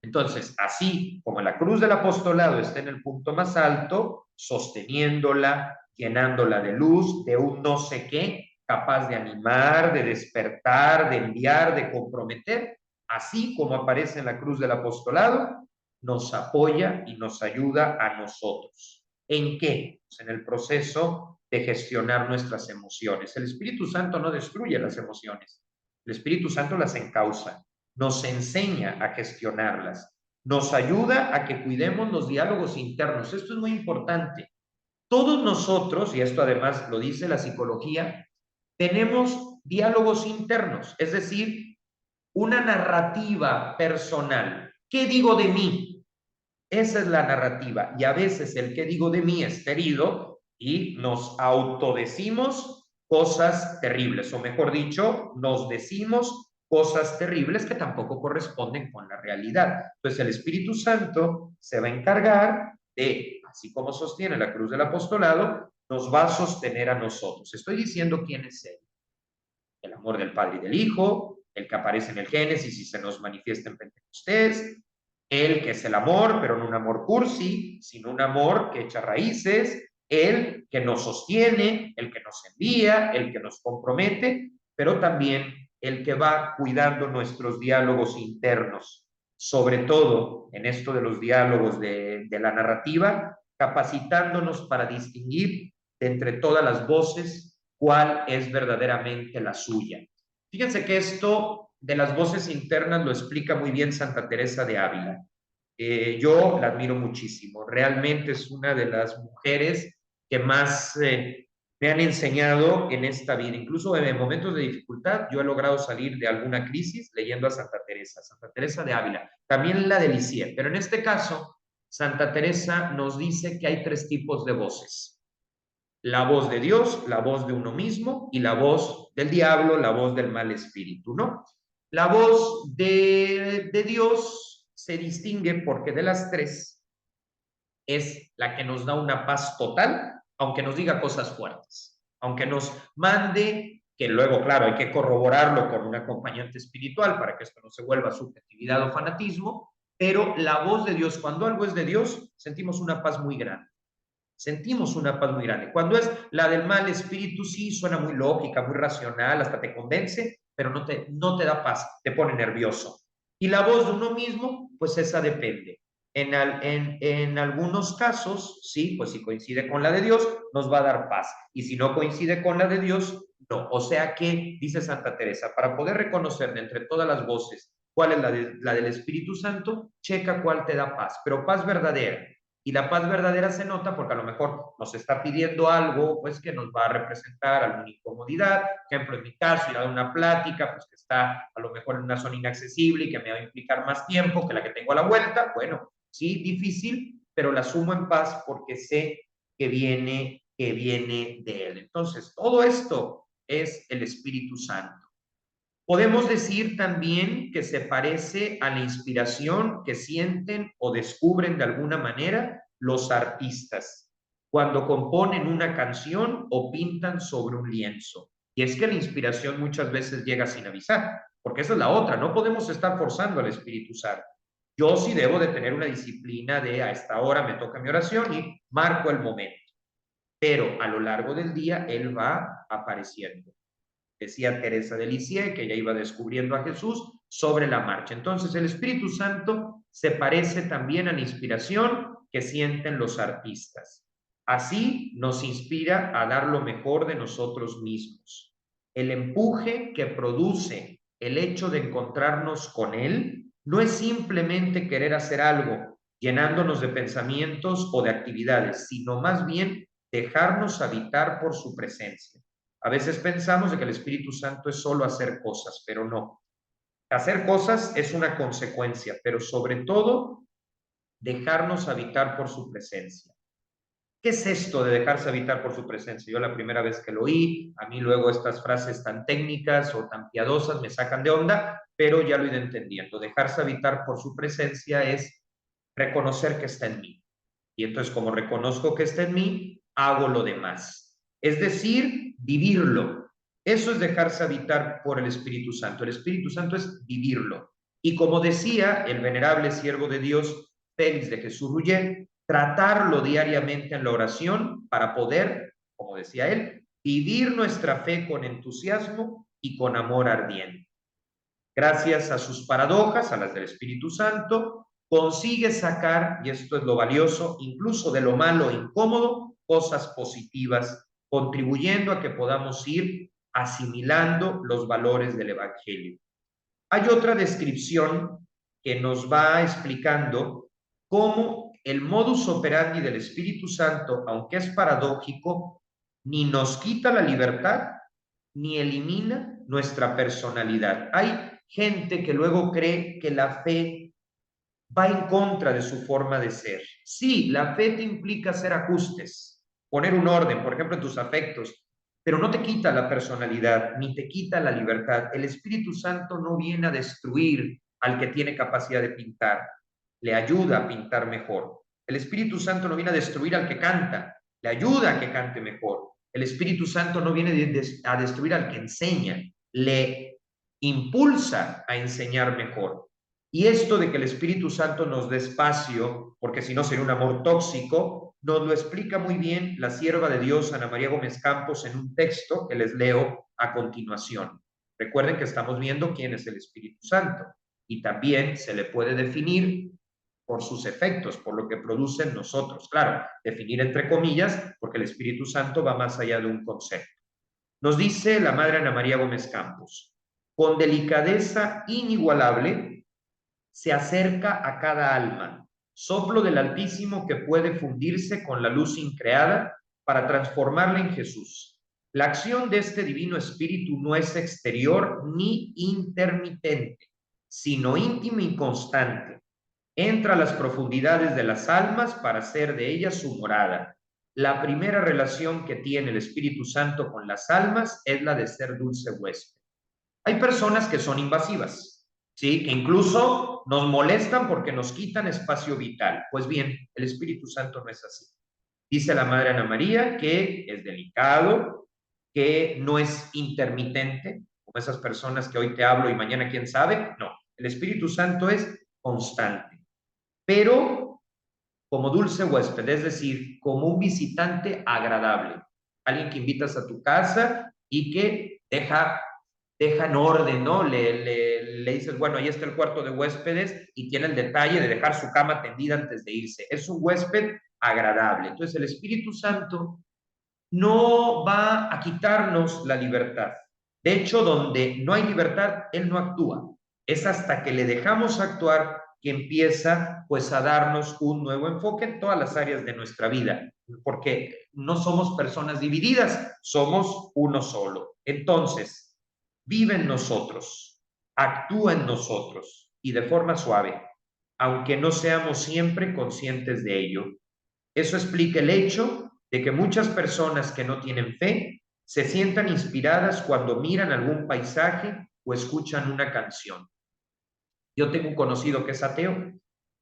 Entonces, así como la cruz del apostolado está en el punto más alto, sosteniéndola, llenándola de luz, de un no sé qué, capaz de animar, de despertar, de enviar, de comprometer, así como aparece en la cruz del apostolado, nos apoya y nos ayuda a nosotros. ¿En qué? Pues en el proceso de gestionar nuestras emociones. El Espíritu Santo no destruye las emociones, el Espíritu Santo las encausa, nos enseña a gestionarlas, nos ayuda a que cuidemos los diálogos internos. Esto es muy importante. Todos nosotros, y esto además lo dice la psicología, tenemos diálogos internos, es decir, una narrativa personal. ¿Qué digo de mí? Esa es la narrativa. Y a veces el qué digo de mí es herido y nos autodecimos cosas terribles, o mejor dicho, nos decimos cosas terribles que tampoco corresponden con la realidad. Entonces el Espíritu Santo se va a encargar de, así como sostiene la cruz del apostolado, nos va a sostener a nosotros. Estoy diciendo quién es Él. El amor del Padre y del Hijo, el que aparece en el Génesis y se nos manifiesta en Pentecostés, el que es el amor, pero no un amor cursi, sino un amor que echa raíces, el que nos sostiene, el que nos envía, el que nos compromete, pero también el que va cuidando nuestros diálogos internos, sobre todo en esto de los diálogos de la narrativa, capacitándonos para distinguir de entre todas las voces cuál es verdaderamente la suya. Fíjense que esto de las voces internas lo explica muy bien Santa Teresa de Ávila. Yo la admiro muchísimo. Realmente es una de las mujeres que más me han enseñado en esta vida. Incluso en momentos de dificultad, yo he logrado salir de alguna crisis leyendo a Santa Teresa de Ávila. También la de Lisieux, pero en este caso, Santa Teresa nos dice que hay 3 tipos de voces: la voz de Dios, la voz de uno mismo y la voz del diablo, la voz del mal espíritu, ¿no? La voz de Dios se distingue porque de las 3 es la que nos da una paz total, aunque nos diga cosas fuertes, aunque nos mande, que luego, claro, hay que corroborarlo con un acompañante espiritual para que esto no se vuelva subjetividad o fanatismo, pero la voz de Dios, cuando algo es de Dios, sentimos una paz muy grande. sentimos una paz muy grande. Cuando es la del mal espíritu, sí, suena muy lógica, muy racional, hasta te convence, pero no te da paz, te pone nervioso. Y la voz de uno mismo, pues esa depende. En algunos casos, sí, pues si coincide con la de Dios, nos va a dar paz. Y si no coincide con la de Dios, no. O sea que, dice Santa Teresa, para poder reconocer de entre todas las voces cuál es la del Espíritu Santo, checa cuál te da paz, pero paz verdadera. Y la paz verdadera se nota porque a lo mejor nos está pidiendo algo, pues que nos va a representar alguna incomodidad. Por ejemplo, en mi caso, ir a dar una plática, pues que está a lo mejor en una zona inaccesible y que me va a implicar más tiempo que la que tengo a la vuelta. Bueno, sí, difícil, pero la asumo en paz porque sé que viene de Él. Entonces, todo esto es el Espíritu Santo. Podemos decir también que se parece a la inspiración que sienten o descubren de alguna manera los artistas cuando componen una canción o pintan sobre un lienzo. Y es que la inspiración muchas veces llega sin avisar, porque esa es la otra, no podemos estar forzando al Espíritu Santo. Yo sí debo de tener una disciplina de a esta hora me toca mi oración y marco el momento, pero a lo largo del día Él va apareciendo. Decía Teresa de Lisieux que ella iba descubriendo a Jesús sobre la marcha. Entonces el Espíritu Santo se parece también a la inspiración que sienten los artistas. Así nos inspira a dar lo mejor de nosotros mismos. El empuje que produce el hecho de encontrarnos con Él no es simplemente querer hacer algo llenándonos de pensamientos o de actividades, sino más bien dejarnos habitar por su presencia. A veces pensamos de que el Espíritu Santo es solo hacer cosas, pero no. Hacer cosas es una consecuencia, pero sobre todo dejarnos habitar por su presencia. ¿Qué es esto de dejarse habitar por su presencia? Yo la primera vez que lo oí, a mí luego estas frases tan técnicas o tan piadosas me sacan de onda, pero ya lo he ido entendiendo. Dejarse habitar por su presencia es reconocer que está en mí. Y entonces, como reconozco que está en mí, hago lo demás. Es decir, vivirlo. Eso es dejarse habitar por el Espíritu Santo. El Espíritu Santo es vivirlo. Y como decía el venerable siervo de Dios, Félix de Jesús Rullet, tratarlo diariamente en la oración para poder, como decía él, vivir nuestra fe con entusiasmo y con amor ardiente. Gracias a sus paradojas, a las del Espíritu Santo, consigue sacar, y esto es lo valioso, incluso de lo malo e incómodo, cosas positivas, contribuyendo a que podamos ir asimilando los valores del Evangelio. Hay otra descripción que nos va explicando cómo el modus operandi del Espíritu Santo, aunque es paradójico, ni nos quita la libertad, ni elimina nuestra personalidad. Hay gente que luego cree que la fe va en contra de su forma de ser. Sí, la fe te implica hacer ajustes, poner un orden, por ejemplo, en tus afectos, pero no te quita la personalidad, ni te quita la libertad. El Espíritu Santo no viene a destruir al que tiene capacidad de pintar, le ayuda a pintar mejor. El Espíritu Santo no viene a destruir al que canta, le ayuda a que cante mejor. El Espíritu Santo no viene a destruir al que enseña, le impulsa a enseñar mejor. Y esto de que el Espíritu Santo nos dé espacio, porque si no sería un amor tóxico, nos lo explica muy bien la sierva de Dios, Ana María Gómez Campos, en un texto que les leo a continuación. Recuerden que estamos viendo quién es el Espíritu Santo y también se le puede definir por sus efectos, por lo que produce en nosotros. Claro, definir entre comillas, porque el Espíritu Santo va más allá de un concepto. Nos dice la Madre Ana María Gómez Campos, con delicadeza inigualable, se acerca a cada alma, soplo del Altísimo que puede fundirse con la luz increada para transformarla en Jesús. La acción de este divino espíritu no es exterior ni intermitente, sino íntima y constante. Entra a las profundidades de las almas para hacer de ellas su morada. La primera relación que tiene el Espíritu Santo con las almas es la de ser dulce huésped. Hay personas que son invasivas, ¿sí? Que incluso nos molestan porque nos quitan espacio vital. Pues bien, el Espíritu Santo no es así. Dice la Madre Ana María que es delicado, que no es intermitente, como esas personas que hoy te hablo y mañana quién sabe. No, el Espíritu Santo es constante. Pero como dulce huésped, es decir, como un visitante agradable, alguien que invitas a tu casa y que deja en orden, ¿no? Le dices, bueno, ahí está el cuarto de huéspedes y tiene el detalle de dejar su cama tendida antes de irse. Es un huésped agradable. Entonces el Espíritu Santo no va a quitarnos la libertad. De hecho, donde no hay libertad, Él no actúa. Es hasta que le dejamos actuar que empieza pues a darnos un nuevo enfoque en todas las áreas de nuestra vida, porque no somos personas divididas, somos uno solo. Entonces, vive en nosotros, actúa en nosotros y de forma suave, aunque no seamos siempre conscientes de ello. Eso explica el hecho de que muchas personas que no tienen fe se sientan inspiradas cuando miran algún paisaje o escuchan una canción. Yo tengo un conocido que es ateo,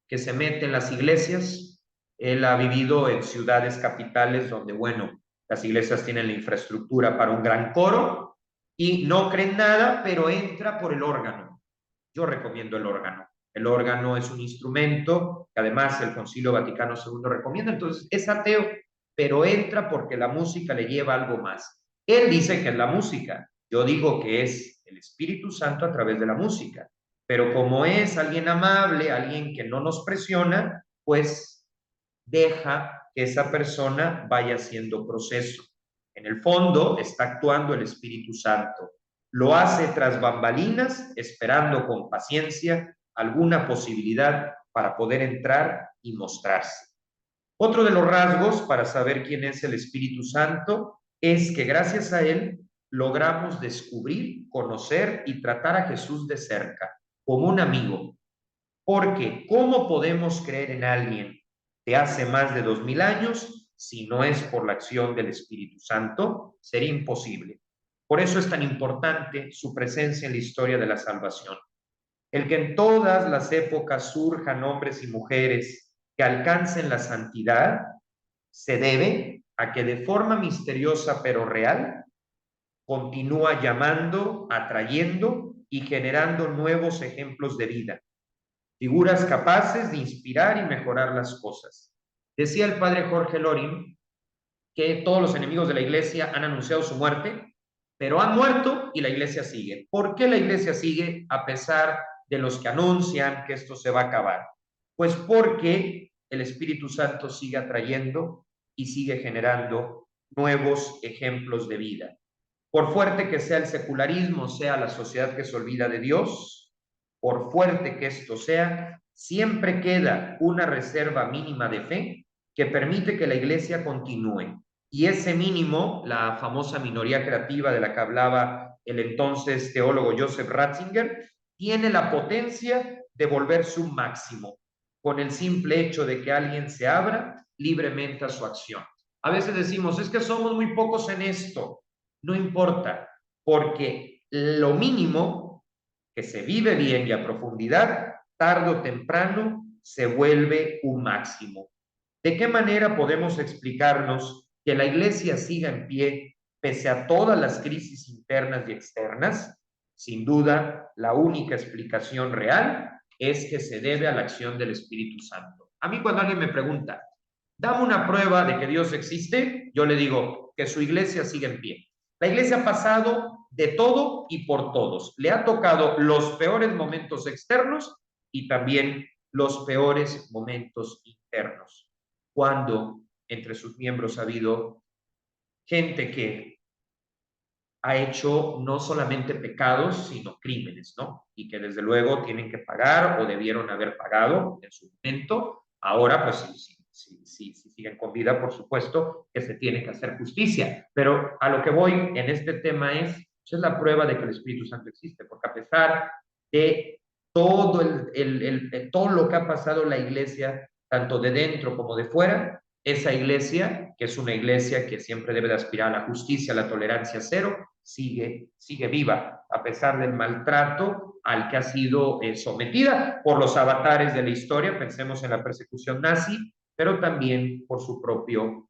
que se mete en las iglesias. Él ha vivido en ciudades capitales donde, bueno, las iglesias tienen la infraestructura para un gran coro y no creen nada, pero entra por el órgano. Yo recomiendo el órgano. El órgano es un instrumento que además el Concilio Vaticano II recomienda, entonces es ateo, pero entra porque la música le lleva algo más. Él dice que es la música, yo digo que es el Espíritu Santo a través de la música, pero como es alguien amable, alguien que no nos presiona, pues deja que esa persona vaya haciendo proceso. En el fondo está actuando el Espíritu Santo. Lo hace tras bambalinas, esperando con paciencia alguna posibilidad para poder entrar y mostrarse. Otro de los rasgos para saber quién es el Espíritu Santo es que gracias a él logramos descubrir, conocer y tratar a Jesús de cerca, como un amigo. Porque ¿cómo podemos creer en alguien de hace más de 2000 años si no es por la acción del Espíritu Santo? Sería imposible. Por eso es tan importante su presencia en la historia de la salvación. El que en todas las épocas surjan hombres y mujeres que alcancen la santidad se debe a que de forma misteriosa pero real continúa llamando, atrayendo y generando nuevos ejemplos de vida, figuras capaces de inspirar y mejorar las cosas. Decía el padre Jorge Loring que todos los enemigos de la iglesia han anunciado su muerte, pero han muerto y la iglesia sigue. ¿Por qué la iglesia sigue a pesar de los que anuncian que esto se va a acabar? Pues porque el Espíritu Santo sigue atrayendo y sigue generando nuevos ejemplos de vida. Por fuerte que sea el secularismo, sea la sociedad que se olvida de Dios, por fuerte que esto sea, siempre queda una reserva mínima de fe que permite que la iglesia continúe. Y ese mínimo, la famosa minoría creativa de la que hablaba el entonces teólogo Joseph Ratzinger, tiene la potencia de volverse un máximo, con el simple hecho de que alguien se abra libremente a su acción. A veces decimos, es que somos muy pocos en esto. No importa, porque lo mínimo que se vive bien y a profundidad, tarde o temprano se vuelve un máximo. ¿De qué manera podemos explicarnos que la iglesia siga en pie pese a todas las crisis internas y externas? Sin duda, la única explicación real es que se debe a la acción del Espíritu Santo. A mí cuando alguien me pregunta, dame una prueba de que Dios existe, yo le digo que su iglesia sigue en pie. La iglesia ha pasado de todo y por todos. Le ha tocado los peores momentos externos y también los peores momentos internos. Cuando entre sus miembros ha habido gente que ha hecho no solamente pecados, sino crímenes, ¿no? Y que desde luego tienen que pagar o debieron haber pagado en su momento. Ahora, pues si siguen con vida, por supuesto que se tiene que hacer justicia. Pero a lo que voy en este tema es la prueba de que el Espíritu Santo existe, porque a pesar de todo, todo lo que ha pasado en la iglesia, tanto de dentro como de fuera, esa iglesia, que es una iglesia que siempre debe de aspirar a la justicia, a la tolerancia cero, sigue viva, a pesar del maltrato al que ha sido sometida por los avatares de la historia, pensemos en la persecución nazi, pero también por su propio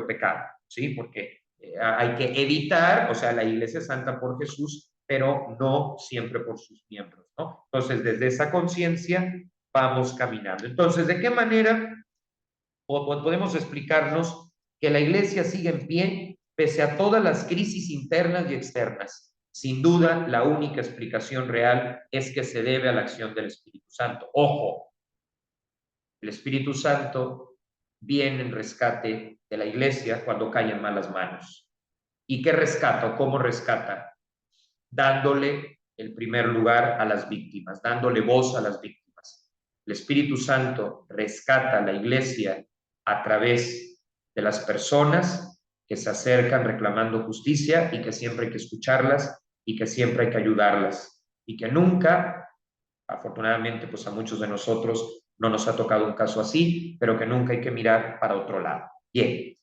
pecado, ¿sí? Porque hay que evitar, o sea, la iglesia es santa por Jesús, pero no siempre por sus miembros, ¿no? Entonces, desde esa conciencia vamos caminando. Entonces, ¿de qué manera podemos explicarnos que la iglesia sigue en pie pese a todas las crisis internas y externas. Sin duda, la única explicación real es que se debe a la acción del Espíritu Santo. Ojo, el Espíritu Santo viene en rescate de la iglesia cuando cae en malas manos. ¿Y qué rescata o cómo rescata? Dándole el primer lugar a las víctimas, dándole voz a las víctimas. El Espíritu Santo rescata a la iglesia a través de las personas que se acercan reclamando justicia y que siempre hay que escucharlas y que siempre hay que ayudarlas y que nunca, afortunadamente, pues a muchos de nosotros no nos ha tocado un caso así, pero que nunca hay que mirar para otro lado. Bien,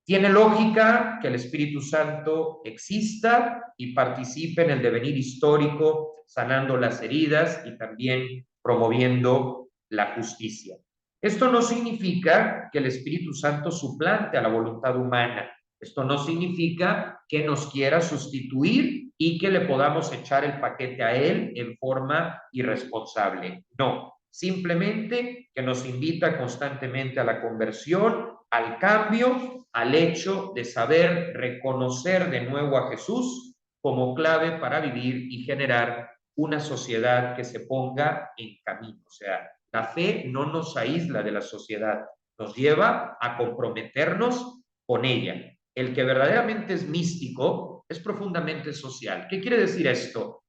tiene lógica que el Espíritu Santo exista y participe en el devenir histórico, sanando las heridas y también promoviendo la justicia. Esto no significa que el Espíritu Santo suplante a la voluntad humana. Esto no significa que nos quiera sustituir y que le podamos echar el paquete a él en forma irresponsable. No, simplemente que nos invita constantemente a la conversión, al cambio, al hecho de saber reconocer de nuevo a Jesús como clave para vivir y generar una sociedad que se ponga en camino. O sea, la fe no nos aísla de la sociedad, nos lleva a comprometernos con ella. El que verdaderamente es místico es profundamente social. ¿Qué quiere decir esto?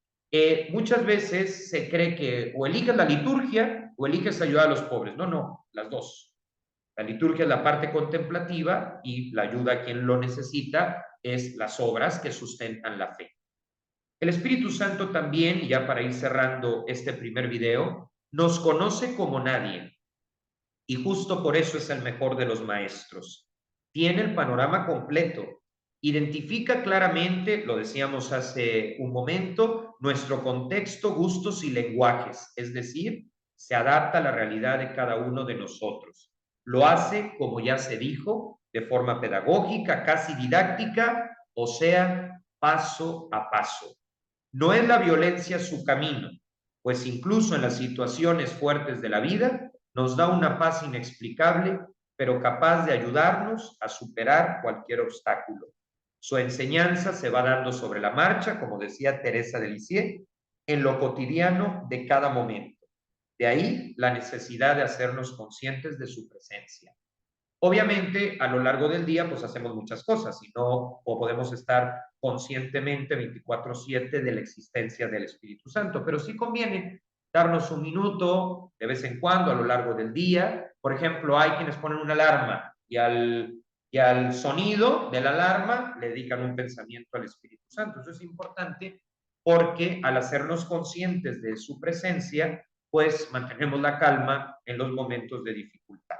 Muchas veces se cree que o eliges la liturgia o eliges ayudar a los pobres. No, no, las dos. La liturgia es la parte contemplativa y la ayuda a quien lo necesita es las obras que sustentan la fe. El Espíritu Santo también, y ya para ir cerrando este primer video, nos conoce como nadie y justo por eso es el mejor de los maestros. Tiene el panorama completo, identifica claramente, lo decíamos hace un momento, nuestro contexto, gustos y lenguajes, es decir, se adapta a la realidad de cada uno de nosotros. Lo hace, como ya se dijo, de forma pedagógica, casi didáctica, o sea, paso a paso. No es la violencia su camino, pues incluso en las situaciones fuertes de la vida nos da una paz inexplicable, pero capaz de ayudarnos a superar cualquier obstáculo. Su enseñanza se va dando sobre la marcha, como decía Teresa de Lisieux, en lo cotidiano de cada momento. De ahí la necesidad de hacernos conscientes de su presencia. Obviamente, a lo largo del día, pues hacemos muchas cosas y no podemos estar conscientemente 24/7 de la existencia del Espíritu Santo, pero sí conviene darnos un minuto de vez en cuando a lo largo del día. Por ejemplo, hay quienes ponen una alarma y al sonido de la alarma le dedican un pensamiento al Espíritu Santo. Eso es importante porque al hacernos conscientes de su presencia, pues mantenemos la calma en los momentos de dificultad.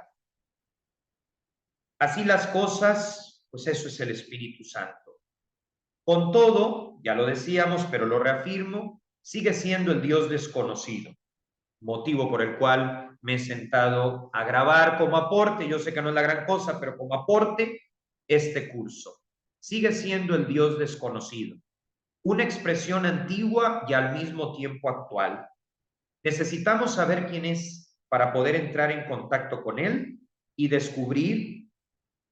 Así las cosas, pues eso es el Espíritu Santo. Con todo, ya lo decíamos, pero lo reafirmo, sigue siendo el Dios desconocido, motivo por el cual me he sentado a grabar como aporte, yo sé que no es la gran cosa, pero como aporte, este curso. Sigue siendo el Dios desconocido, una expresión antigua y al mismo tiempo actual. Necesitamos saber quién es para poder entrar en contacto con Él y descubrir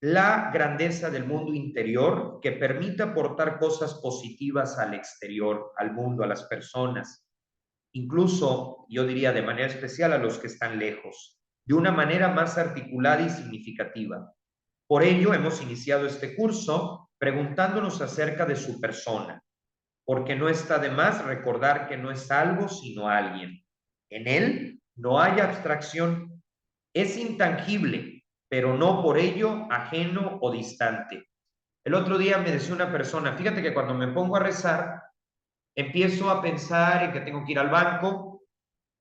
la grandeza del mundo interior que permite aportar cosas positivas al exterior, al mundo, a las personas, incluso yo diría de manera especial a los que están lejos, de una manera más articulada y significativa. Por ello hemos iniciado este curso preguntándonos acerca de su persona, porque no está de más recordar que no es algo sino alguien. En él no hay abstracción, es intangible, pero no por ello ajeno o distante. El otro día me decía una persona, fíjate que cuando me pongo a rezar, empiezo a pensar en que tengo que ir al banco,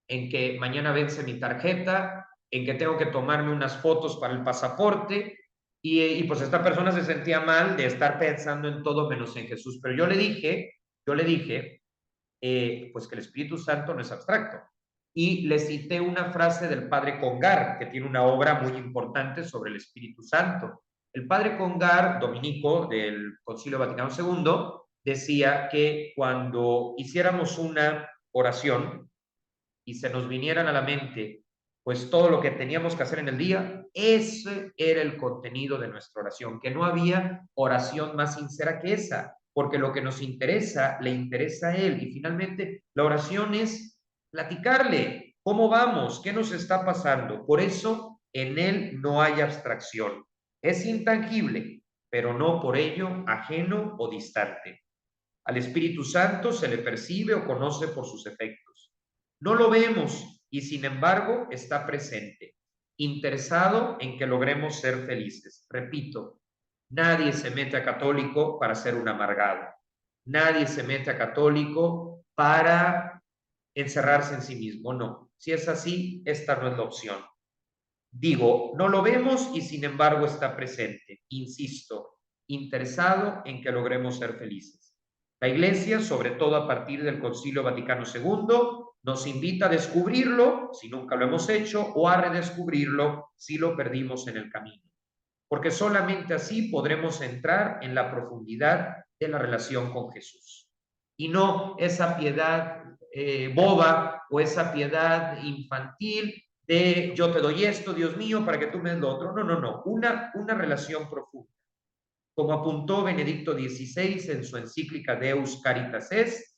en que mañana vence mi tarjeta, en que tengo que tomarme unas fotos para el pasaporte, y pues esta persona se sentía mal de estar pensando en todo menos en Jesús. Pero yo le dije, pues que el Espíritu Santo no es abstracto. Y le cité una frase del padre Congar, que tiene una obra muy importante sobre el Espíritu Santo. El padre Congar, dominico del Concilio Vaticano II, decía que cuando hiciéramos una oración y se nos vinieran a la mente pues todo lo que teníamos que hacer en el día, ese era el contenido de nuestra oración, que no había oración más sincera que esa, porque lo que nos interesa, le interesa a Él. Y finalmente, la oración es platicarle, ¿cómo vamos? ¿Qué nos está pasando? Por eso, en Él no hay abstracción. Es intangible, pero no por ello ajeno o distante. Al Espíritu Santo se le percibe o conoce por sus efectos. No lo vemos y sin embargo está presente, interesado en que logremos ser felices. Repito, nadie se mete a católico para ser un amargado. Nadie se mete a católico para encerrarse en sí mismo. No, si es así, esta no es la opción. Digo, no lo vemos y sin embargo está presente. Insisto, interesado en que logremos ser felices. La Iglesia, sobre todo a partir del Concilio Vaticano II, nos invita a descubrirlo si nunca lo hemos hecho o a redescubrirlo si lo perdimos en el camino. Porque solamente así podremos entrar en la profundidad de la relación con Jesús. Y no esa piedad boba o esa piedad infantil de yo te doy esto, Dios mío, para que tú me des lo otro. No, no, no. Una relación profunda. Como apuntó Benedicto XVI en su encíclica Deus Caritas Est,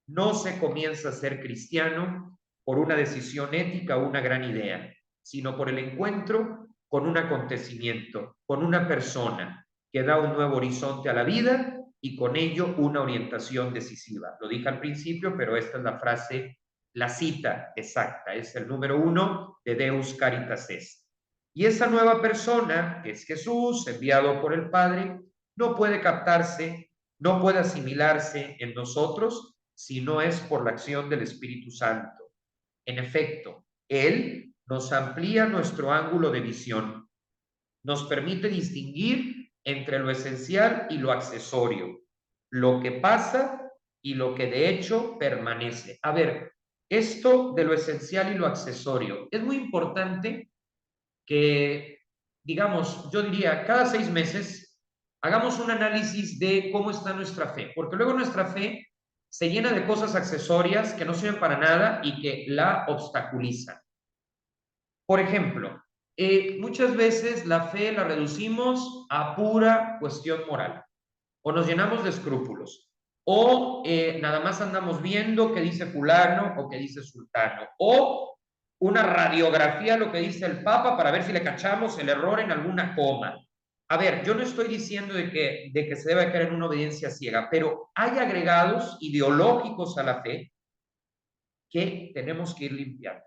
no se comienza a ser cristiano por una decisión ética o una gran idea, sino por el encuentro con un acontecimiento, con una persona que da un nuevo horizonte a la vida y con ello una orientación decisiva. Lo dije al principio, pero esta es la frase, la cita exacta, es el número 1 de Deus Caritas Est. Y esa nueva persona, que es Jesús, enviado por el Padre, no puede captarse, no puede asimilarse en nosotros si no es por la acción del Espíritu Santo. En efecto, Él nos amplía nuestro ángulo de visión, nos permite distinguir entre lo esencial y lo accesorio, lo que pasa y lo que de hecho permanece. A ver, esto de lo esencial y lo accesorio es muy importante que, digamos, yo diría, cada 6 meses hagamos un análisis de cómo está nuestra fe, porque luego nuestra fe se llena de cosas accesorias que no sirven para nada y que la obstaculizan. Por ejemplo, muchas veces la fe la reducimos a pura cuestión moral, o nos llenamos de escrúpulos, o nada más andamos viendo qué dice fulano o qué dice sultano, o una radiografía lo que dice el Papa para ver si le cachamos el error en alguna coma. A ver, yo no estoy diciendo de que se debe caer en una obediencia ciega, pero hay agregados ideológicos a la fe que tenemos que ir limpiando,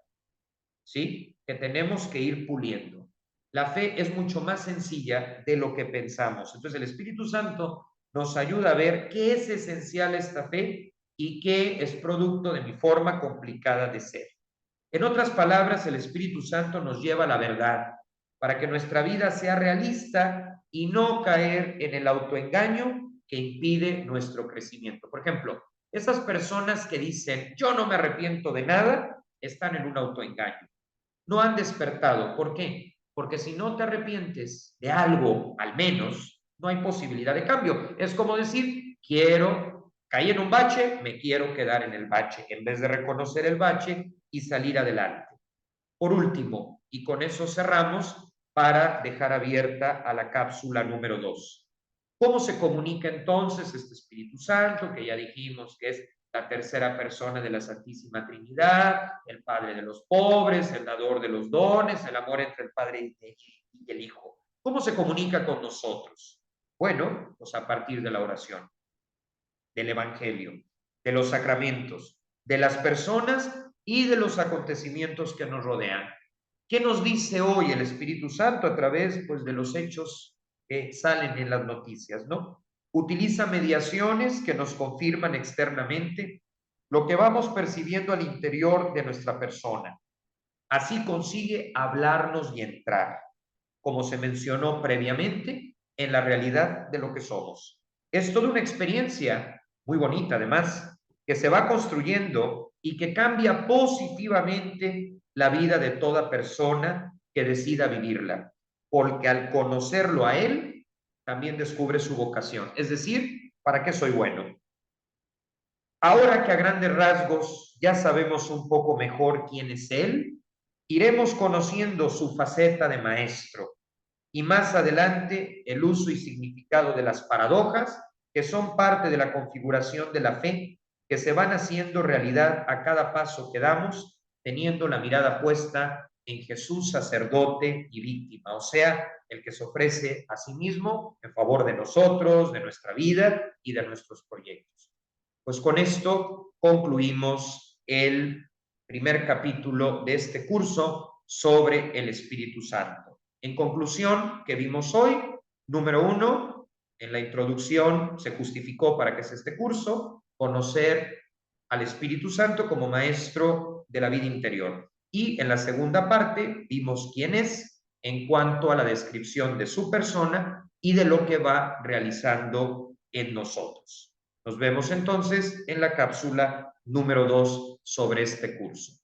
¿sí? Que tenemos que ir puliendo. La fe es mucho más sencilla de lo que pensamos. Entonces el Espíritu Santo nos ayuda a ver qué es esencial esta fe y qué es producto de mi forma complicada de ser. En otras palabras, el Espíritu Santo nos lleva a la verdad para que nuestra vida sea realista y no caer en el autoengaño que impide nuestro crecimiento. Por ejemplo, esas personas que dicen yo no me arrepiento de nada, están en un autoengaño. No han despertado. ¿Por qué? Porque si no te arrepientes de algo, al menos, no hay posibilidad de cambio. Es como decir, caí en un bache, me quiero quedar en el bache, en vez de reconocer el bache y salir adelante. Por último, y con eso cerramos para dejar abierta a la cápsula número 2. ¿Cómo se comunica entonces este Espíritu Santo, que ya dijimos que es la tercera persona de la Santísima Trinidad, el Padre de los pobres, el dador de los dones, el amor entre el Padre y el Hijo? ¿Cómo se comunica con nosotros? Bueno, pues a partir de la oración, del Evangelio, de los sacramentos, de las personas y de los acontecimientos que nos rodean. ¿Qué nos dice hoy el Espíritu Santo a través, pues, de los hechos que salen en las noticias, ¿no? Utiliza mediaciones que nos confirman externamente lo que vamos percibiendo al interior de nuestra persona. Así consigue hablarnos y entrar, como se mencionó previamente, en la realidad de lo que somos. Es toda una experiencia muy bonita, además, que se va construyendo y que cambia positivamente la vida de toda persona que decida vivirla, porque al conocerlo a él, también descubre su vocación, es decir, ¿para qué soy bueno? Ahora que a grandes rasgos ya sabemos un poco mejor quién es él, iremos conociendo su faceta de maestro y más adelante el uso y significado de las paradojas, que son parte de la configuración de la fe, que se van haciendo realidad a cada paso que damos, teniendo la mirada puesta en Jesús, sacerdote y víctima, o sea, el que se ofrece a sí mismo en favor de nosotros, de nuestra vida y de nuestros proyectos. Pues con esto concluimos el primer capítulo de este curso sobre el Espíritu Santo. En conclusión, ¿qué vimos hoy? Número 1, en la introducción se justificó para qué es este curso, conocer al Espíritu Santo como maestro de la vida interior. Y en la segunda parte vimos quién es en cuanto a la descripción de su persona y de lo que va realizando en nosotros. Nos vemos entonces en la cápsula número 2 sobre este curso.